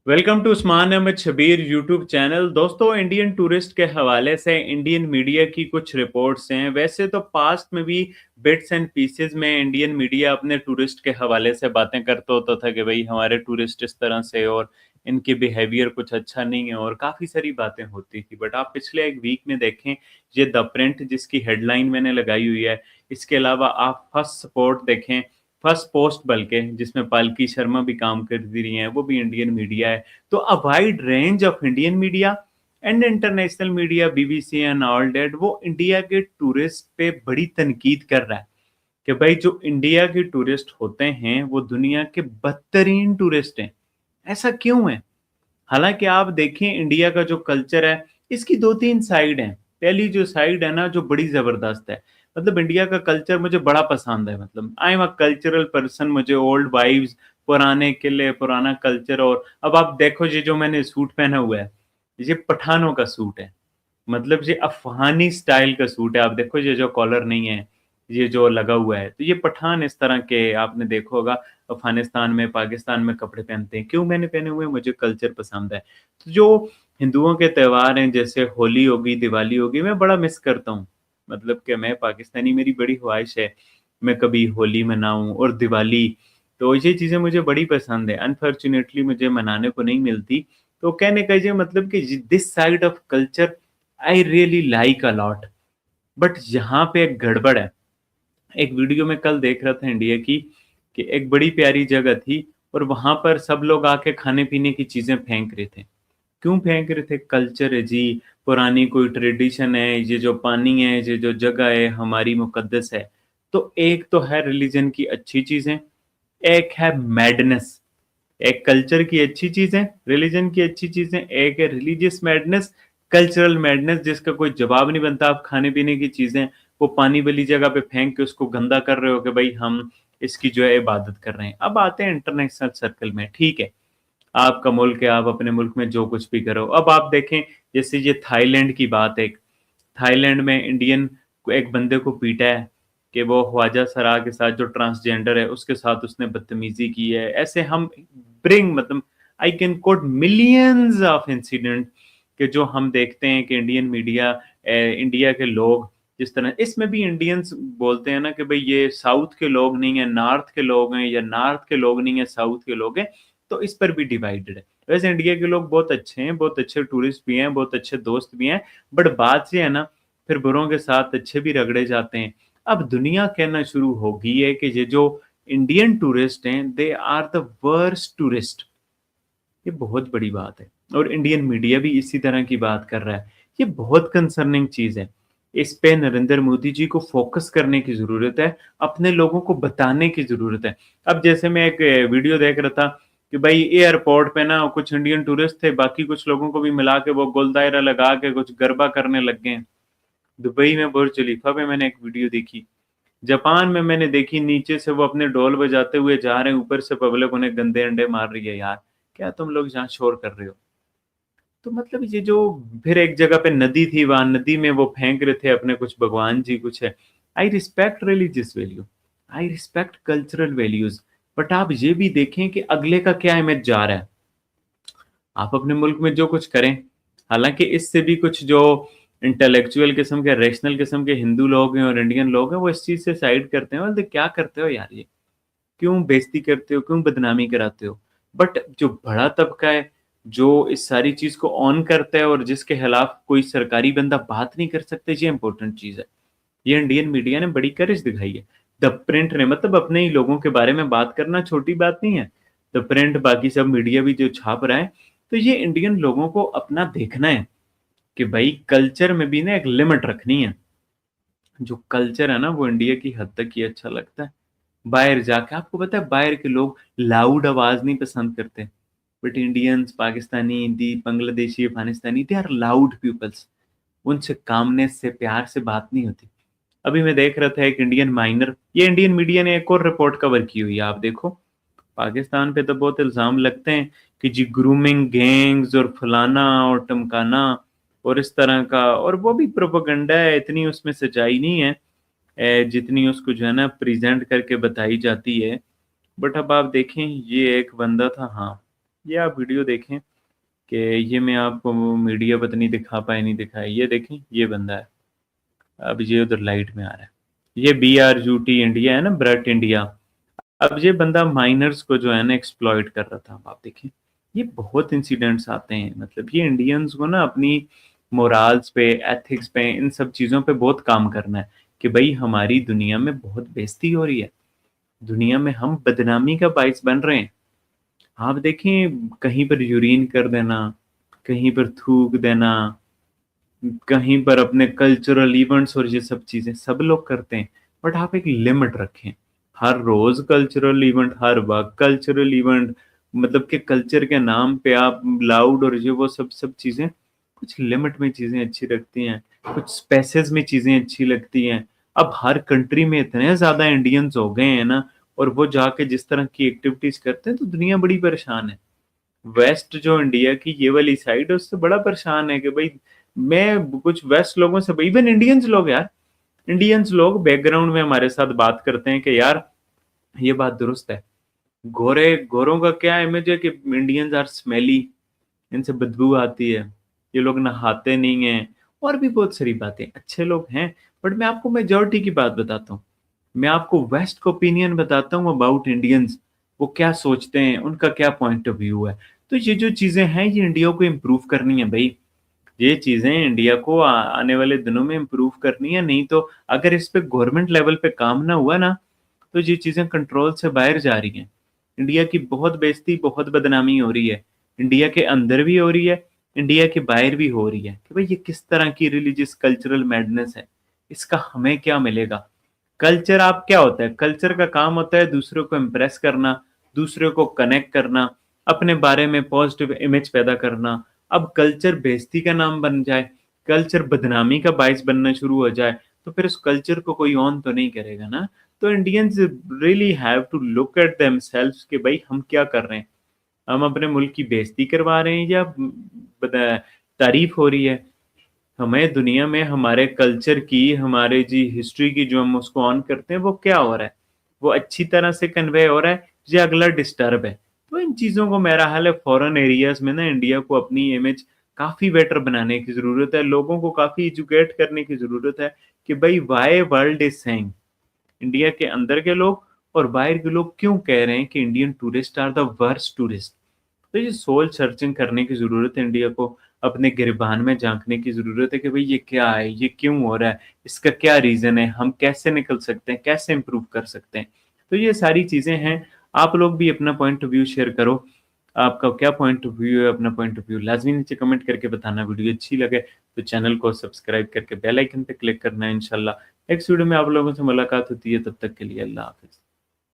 Welcome to Usman Ahmed Shabir YouTube channel. दोस्तों, Indian tourist के हवाले से इंडियन मीडिया की कुछ रिपोर्ट्स हैं। वैसे तो पास्ट में भी बिट्स एंड पीसेस में इंडियन मीडिया अपने टूरिस्ट के हवाले से बातें करता होता था कि भाई हमारे टूरिस्ट इस तरह से और इनके बिहेवियर कुछ अच्छा नहीं है और काफ़ी सारी बातें होती थी। बट आप पिछले एक वीक में देखें, ये द प्रिंट जिसकी हेडलाइन मैंने लगाई हुई है, इसके अलावा आप फर्स्ट सपोर्ट देखें, फर्स्ट पोस्ट बल्कि जिसमें पालकी शर्मा भी काम करती रही हैं, वो भी इंडियन मीडिया है। तो a wide range of Indian media and international media, BBC and all that, वो इंडिया के टूरिस्ट पे बड़ी तनकीद कर रहा है कि भाई जो इंडिया के टूरिस्ट होते हैं वो दुनिया के बदतरीन टूरिस्ट हैं। ऐसा क्यों है? हालांकि आप देखें, इंडिया का जो कल्चर है, इसकी दो तीन साइड हैं। पहली जो साइड है ना, जो बड़ी जबरदस्त है, मतलब इंडिया का कल्चर मुझे बड़ा पसंद है। मतलब I am a cultural person, मुझे ओल्ड वाइब्स, पुराने किले, पुराना कल्चर। और अब आप देखो, ये जो मैंने सूट पहना हुआ है, ये पठानों का सूट है। मतलब ये अफ़गानी स्टाइल का सूट है। आप देखो, ये जो कॉलर नहीं है, ये जो लगा हुआ है, तो ये पठान इस तरह के आपने देखा होगा अफ़गानिस्तान में, पाकिस्तान में कपड़े पहनते हैं। क्यों मैंने पहने हुए हैं? मुझे कल्चर पसंद है। तो जो हिंदुओं के त्योहार हैं, जैसे होली होगी, दिवाली होगी, मैं बड़ा मिस करता हूँ। मतलब कि मैं पाकिस्तानी, मेरी बड़ी ख्वाहिश है मैं कभी होली मनाऊँ और दिवाली। तो ये चीज़ें मुझे बड़ी पसंद है। अनफॉर्च्यूनेटली मुझे मनाने को नहीं मिलती। तो कहने का ये मतलब कि this side of culture I really like a lot. But यहाँ पे एक गड़बड़ है। एक वीडियो में कल देख रहा था इंडिया की, कि एक बड़ी प्यारी जगह थी और वहां पर सब लोग आके खाने पीने की चीजें फेंक रहे थे। क्यों फेंक रहे थे? कल्चर है जी, पुरानी कोई ट्रेडिशन है, ये जो पानी है, ये जो जगह है, हमारी मुकद्दस है। तो एक तो है रिलीजन की अच्छी चीजें, एक है मैडनेस। एक कल्चर की अच्छी चीजें, रिलीजन की अच्छी चीजें, एक है रिलीजियस मैडनेस, कल्चरल मैडनेस, जिसका कोई जवाब नहीं बनता। आप खाने पीने की चीजें वो पानी वाली जगह पे फेंक के उसको गंदा कर रहे हो कि भाई हम इसकी जो है इबादत कर रहे हैं। अब आते हैं इंटरनेशनल सर्कल में, ठीक है, आपका मुल्क है, आप अपने मुल्क में जो कुछ भी करो। अब आप देखें, जैसे ये थाईलैंड की बात है। थाईलैंड में इंडियन को एक बंदे को पीटा है कि वो ख्वाजा सरा के साथ, जो ट्रांसजेंडर है, उसके साथ उसने बदतमीजी की है। ऐसे हम ब्रिंग, मतलब I can coat millions of incident कि जो हम देखते हैं कि इंडियन मीडिया, इंडिया के लोग जिस तरह, इसमें भी इंडियंस बोलते हैं ना कि भाई ये साउथ के लोग नहीं है, नॉर्थ के लोग हैं, या नॉर्थ के लोग नहीं है, साउथ के लोग हैं। तो इस पर भी डिवाइडेड है। वैसे इंडिया के लोग बहुत अच्छे हैं, बहुत अच्छे टूरिस्ट भी हैं, बहुत अच्छे दोस्त भी हैं। बट बात ये है ना, फिर बुरों के साथ अच्छे भी रगड़े जाते हैं। अब दुनिया कहना शुरू हो गई है कि ये जो इंडियन टूरिस्ट हैं, they are the worst tourist. ये बहुत बड़ी बात है और इंडियन मीडिया भी इसी तरह की बात कर रहा है। ये बहुत कंसर्निंग चीज़ है। इस पे नरेंद्र मोदी जी को फोकस करने की ज़रूरत है, अपने लोगों को बताने की ज़रूरत है। अब जैसे मैं एक वीडियो देख रहा था कि भाई एयरपोर्ट पे ना कुछ इंडियन टूरिस्ट थे, बाकी कुछ लोगों को भी मिला के वो गोल दायरा लगा के कुछ गरबा करने लग गए हैं। दुबई में बुर्ज खलीफा पे मैंने एक वीडियो देखी। जापान में मैंने देखी, नीचे से वो अपने ढोल बजाते हुए जा रहे हैं, ऊपर से पब्लिक उन्हें गंदे अंडे मार रही है। यार, क्या तुम लोग यहाँ शोर कर रहे हो? तो मतलब ये जो, फिर एक जगह पे नदी थी, वहां नदी में वो फेंक रहे थे अपने कुछ भगवान जी कुछ है। I respect religious value, I respect cultural values. But आप ये भी देखें कि अगले का क्या इमेज जा रहा है। आप अपने मुल्क में जो कुछ करें, हालांकि इससे भी कुछ जो इंटेलेक्चुअल किस्म के, रैशनल किस्म के हिंदू लोग हैं और इंडियन लोग हैं, वो इस चीज़ से साइड करते हैं। बोलते क्या करते हो यार, ये क्यों बेइज्जती करते हो, क्यों बदनामी कराते हो? बट जो बड़ा तबका है, जो इस सारी चीज़ को ऑन करता है और जिसके खिलाफ कोई सरकारी बंदा बात नहीं कर सकता, ये इंपॉर्टेंट चीज़ है। ये इंडियन मीडिया ने बड़ी करेज दिखाई है। द प्रिंट ने, मतलब अपने ही लोगों के बारे में बात करना छोटी बात नहीं है। द प्रिंट, बाकी सब मीडिया भी जो छाप रहा है, तो ये इंडियन लोगों को अपना देखना है कि भाई कल्चर में भी ना एक लिमिट रखनी है। जो कल्चर है ना, वो इंडिया की हद तक ही अच्छा लगता है। बाहर जाके आपको पता है, बाहर के लोग लाउड आवाज नहीं पसंद करते। But Indians, Pakistani, Hindi, Bangladeshi, Afghanistani, they are loud peoples. उनसे कामनेस से, प्यार से बात नहीं होती। अभी मैं देख रहा था एक इंडियन माइनर, ये इंडियन मीडिया ने एक और रिपोर्ट कवर की हुई है, आप देखो। पाकिस्तान पे तो बहुत इल्ज़ाम लगते हैं कि जी ग्रूमिंग गैंग्स और फलाना और टमकाना और इस तरह का, और वो भी प्रोपेगेंडा है, इतनी उसमें सच्चाई नहीं है जितनी उसको जो है ना प्रेजेंट करके बताई जाती है। बट अब आप देखें, ये एक बंदा था, हाँ, ये आप वीडियो देखें कि ये मैं आपको मीडिया पता नहीं दिखा पाए नहीं दिखाया, ये देखें ये बंदा है, अब ये उधर लाइट में आ रहा है, ये BRUT इंडिया है ना, ब्रट इंडिया। अब ये बंदा माइनर्स को जो है ना एक्सप्लॉइट कर रहा था। अब आप देखें ये बहुत इंसिडेंट्स आते हैं, मतलब ये इंडियंस को ना अपनी मोराल्स पे, एथिक्स पे, इन सब चीज़ों पे बहुत काम करना है कि भाई हमारी दुनिया में बहुत बेइज्जती हो रही है, दुनिया में हम बदनामी का बाइस बन रहे हैं। आप देखें कहीं पर यूरिन कर देना, कहीं पर थूक देना, कहीं पर अपने कल्चरल इवेंट्स और ये सब चीज़ें सब लोग करते हैं, बट आप एक लिमिट रखें। हर रोज़ कल्चरल इवेंट, हर वक़्त कल्चरल इवेंट, मतलब कि कल्चर के नाम पे आप लाउड और ये वो सब चीज़ें, कुछ लिमिट में चीज़ें अच्छी लगती हैं, कुछ स्पेसेस में चीज़ें अच्छी लगती हैं। अब हर कंट्री में इतने ज़्यादा इंडियंस हो गए हैं ना, और वो जाके जिस तरह की एक्टिविटीज़ करते हैं तो दुनिया बड़ी परेशान है। वेस्ट जो इंडिया की ये वाली साइड है उससे बड़ा परेशान है कि भाई मैं कुछ वेस्ट लोगों से, इवन इंडियंस लोग यार, इंडियंस लोग बैकग्राउंड में हमारे साथ बात करते हैं कि यार ये बात दुरुस्त है, गोरे गोरों का क्या इमेज है कि इंडियंस आर स्मेली, इनसे बदबू आती है, ये लोग नहाते नहीं हैं, और भी बहुत सारी बातें, अच्छे लोग हैं। बट मैं आपको मेजॉरिटी की बात बताता हूँ, मैं आपको वेस्ट का ओपिनियन बताता हूँ अबाउट इंडियंस, वो क्या सोचते हैं, उनका क्या पॉइंट ऑफ व्यू है। तो ये जो चीज़ें हैं ये इंडिया को इम्प्रूव करनी है भाई, ये चीज़ें इंडिया को आने वाले दिनों में इम्प्रूव करनी है, नहीं तो अगर इस पे गवर्नमेंट लेवल पे काम ना हुआ ना, तो ये चीज़ें कंट्रोल से बाहर जा रही हैं। इंडिया की बहुत बेइज़्ती, बहुत बदनामी हो रही है। इंडिया के अंदर भी हो रही है, इंडिया के बाहर भी हो रही है कि भाई ये किस तरह की रिलीजियस कल्चरल मैडनेस है, इसका हमें क्या मिलेगा? कल्चर आप क्या होता है? कल्चर का काम होता है दूसरों को इम्प्रेस करना, दूसरों को कनेक्ट करना, अपने बारे में पॉजिटिव इमेज पैदा करना। अब कल्चर बेइज़्ती का नाम बन जाए, कल्चर बदनामी का बायस बनना शुरू हो जाए, तो फिर उस कल्चर को कोई ऑन तो नहीं करेगा ना। तो Indians really have to look at themselves कि भाई हम क्या कर रहे हैं? हम अपने मुल्क की बेइज़्ती करवा रहे हैं या तारीफ़ हो रही है? हमें दुनिया में हमारे कल्चर की, हमारे जी हिस्ट्री की जो हम उसको ऑन करते हैं, वो क्या हो रहा है? वो अच्छी तरह से कन्वे हो रहा है या अगला डिस्टर्ब है? तो इन चीज़ों को मेरा हाल है फॉरेन एरियाज़ में ना इंडिया को अपनी इमेज काफ़ी बेटर बनाने की ज़रूरत है। लोगों को काफ़ी एजुकेट करने की ज़रूरत है कि भई why world is saying, India के अंदर के लोग और बाहर के लोग क्यों कह रहे हैं कि Indian tourist are the worst tourist. तो ये सोल सर्चिंग करने की ज़रूरत है इंडिया को, अपने गिरबान में झाँकने की ज़रूरत है कि भई ये क्या है? ये क्यों हो रहा है? इसका क्या रीज़न है? हम कैसे निकल सकते हैं? कैसे इम्प्रूव कर सकते हैं? तो ये सारी चीज़ें हैं। आप लोग भी अपना पॉइंट ऑफ व्यू शेयर करो। आपका क्या पॉइंट ऑफ व्यू है? अपना पॉइंट ऑफ व्यू लाज़मी नीचे कमेंट करके बताना। वीडियो अच्छी लगे तो चैनल को सब्सक्राइब करके बेल आइकन पे क्लिक करना है इंशाल्लाह। नेक्स्ट वीडियो में आप लोगों से मुलाकात होती है, तब तक के लिए अल्लाह हाफ़िज़।